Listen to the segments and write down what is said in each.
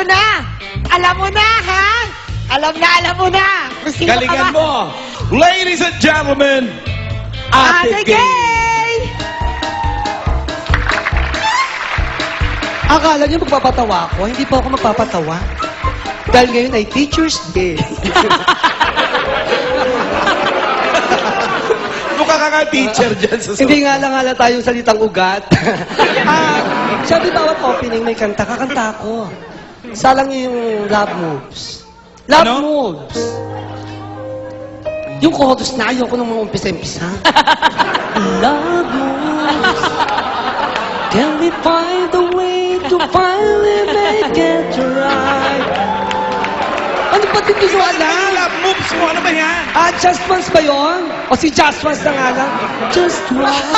Ito na! Alam mo na, ha? Alam mo na! Kung sino ka Galingan ba? mo! Ladies and gentlemen, Ate Gay! Gay! Akala niyo magpapatawa ako? Hindi po ako magpapatawa. Dahil ngayon ay Teacher's Day. Mukha ka nga teacher dyan sa Hindi nga lang tayong salitang ugat. Sabi bawat opening may kanta, kakanta ako. Salang yung Love Moves. Love Ano? Moves. Yung chorus na ayoko nung mga umpisa-umpisa. Love moves. Can we find a way to finally make it right? Ano ba din gusto Ano alam? love moves mo? Ano ba yan? Just Once ba yun? O si Just Once na nga lang? Just Once.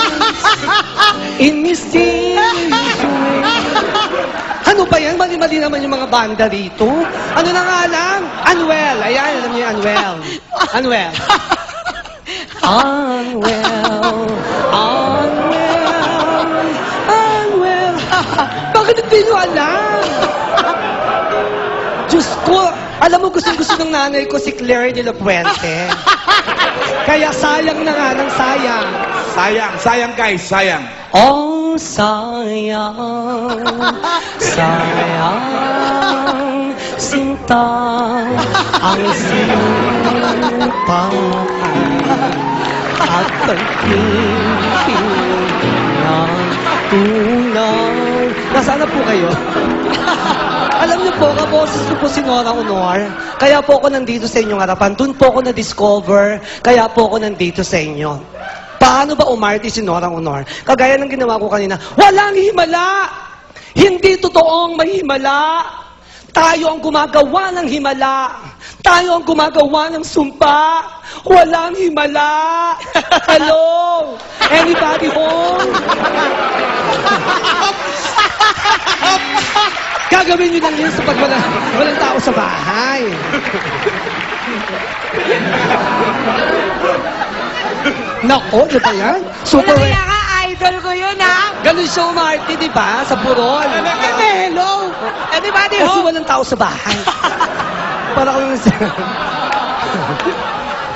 In mysterious way. Ano ba yan? Mali-mali naman yung mga banda rito. Ano na nga lang? Unwell. Ayan, alam niyo yung Unwell. Unwell. Unwell. Unwell. Unwell. Bakit hindi nyo alam? Diyos ko, alam mo, gusto ng nanay ko si Claire de la Puente. Kaya sayang na nga ng sayang. Sayang, sayang guys, sayang. Oh, sayang, sayang, sinta, ang sinipang at pagpipin ng tunay. Nasaan na po kayo? Alam niyo po, kaboses ko po si Nora Honor. Kaya po ako nandito sa inyong harapan. Doon po ako na-discover. Kaya po ako nandito sa inyo. Paano ba umarte si Nora Honor? Kagaya ng ginawa ko kanina, walang himala! Hindi totoong may himala! Tayo ang gumagawa ng himala! Tayo ang gumagawa ng sumpa! Walang himala! Hello? Anybody home? Gagawin nyo lang yun sa pag walang tao sa bahay. Nako, di ba yan? Super Wala kaya ka, idol ko yun, ha? Ganun siya umarte, di ba? Sa Purol. Hello! Anybody Kasi home? walang tao sa bahay. Para ko lang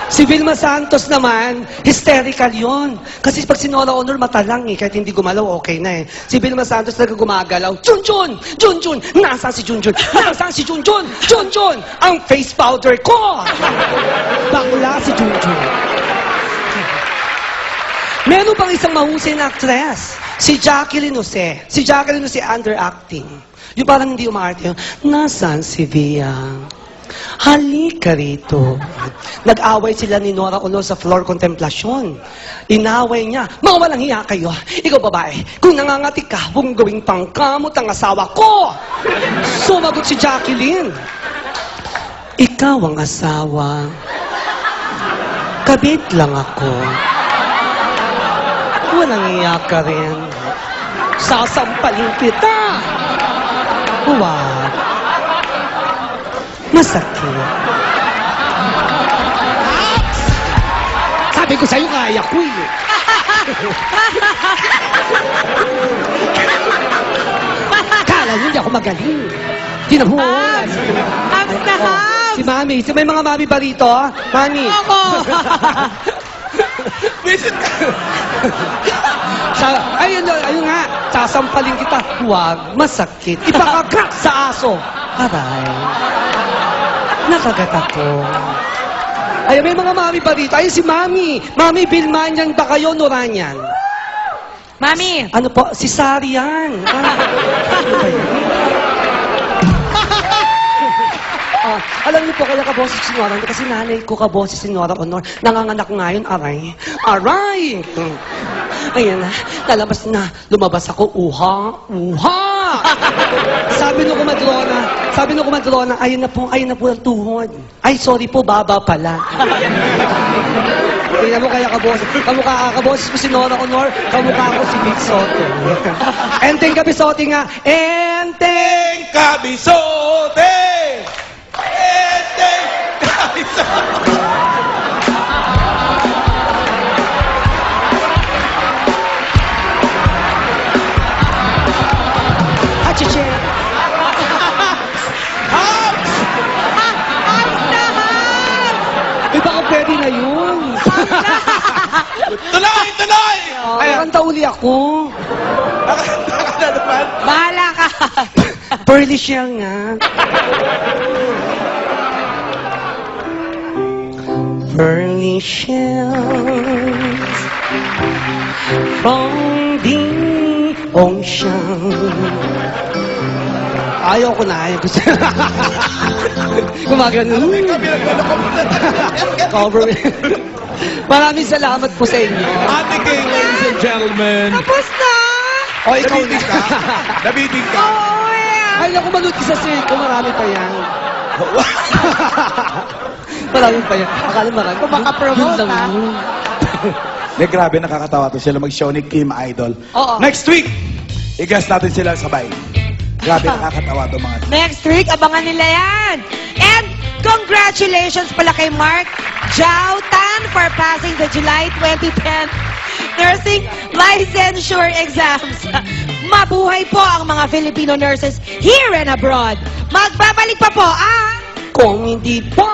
Si Vilma Santos naman, hysterical yon. Kasi pag si Nora Honor, matalang eh. Kahit hindi gumalaw, okay na eh. Si Vilma Santos talaga gumagalaw. Junjun! Junjun! Nasaan si Junjun? Nasaan si Junjun? Junjun! Ang face powder ko! Bakla si Junjun. Meron pang isang mahusay na actress. Si Jacqueline Jose. Si Jacqueline Jose underacting. Yung parang hindi umarte. Nasaan si Via? Halika rito. Nag-away sila ni Nora Honor sa floor contemplasyon. Inaway niya, mga walang hiya kayo. Ikaw babae, kung nangangati ka, huwag mong gawing pangkamot ang asawa ko. Sumagot si Jacqueline. Ikaw ang asawa. Kabit lang ako. Walang hiya ka rin. Sasampalin kita. Huwag. Masakit. Sabi ko sa'yo, kaya ko eh. Kala niyo hindi ako magaling. Tinabuhan. Hams na hams! Si Mami. May mga Mami ba rito? Mami. Ako! Visit ka! Ayun nga. Sasampalin kita. Huwag. Masakit. Ipakakrak sa aso. Aray. Nakagat ako. Ay, may mga Mami pa dito. Ay, si Mami. Mami, Bilmanyan ba kayo, Noranyan? Mami! Ano po? Si Sari yan. Ano ba yun? Alam niyo po, kaya kaboses si Nora Honor, kasi nanay ko kaboses si Nora Honor. Nanganganak ngayon, aray. Aray! Ayan na, lalabas na. Lumabas ako, uha, uha! Sabi nung kumadrona, ayun na po ang tuhod. Ay, sorry po, baba pala. Tingnan mo kaya kaboses. Kaboses ko si Nora Honor, kamukha ko si Big Soto. Enteng Kabisote nga. Enteng! Kabisote! Enteng Kabisote! pwede na yun. Tuloy! Tuloy! Kanta uli ako. Nakakanta ka na naman. Bahala ka. Pearly siya nga. Pearly shells from the ocean. Ayaw ko na, ayaw ko siya. Gumagano. Cover me. Maraming salamat po sa inyo. Ate Kay, ladies and gentlemen. Tapos na. O, ikaw na. Nabiting ka? Nabiting ka? Oo, yeah. Ay, naku, manood ka sa circo. Marami pa yan. Marami pa yan. Akala marami. Kung makapromote, Yun lang ha? yun. Grabe, nakakatawa to sila mag-show ni Kim Idol. Oo. Next week, i-guest natin sila sabay. Grabe, nakakatawa to mga. Next week, abangan nila yan. And congratulations pala kay Mark Jiao Tan for passing the July 2010 Nursing Licensure Exams. Mabuhay po ang mga Filipino nurses here and abroad. Magbabalik pa po ang Kung hindi pa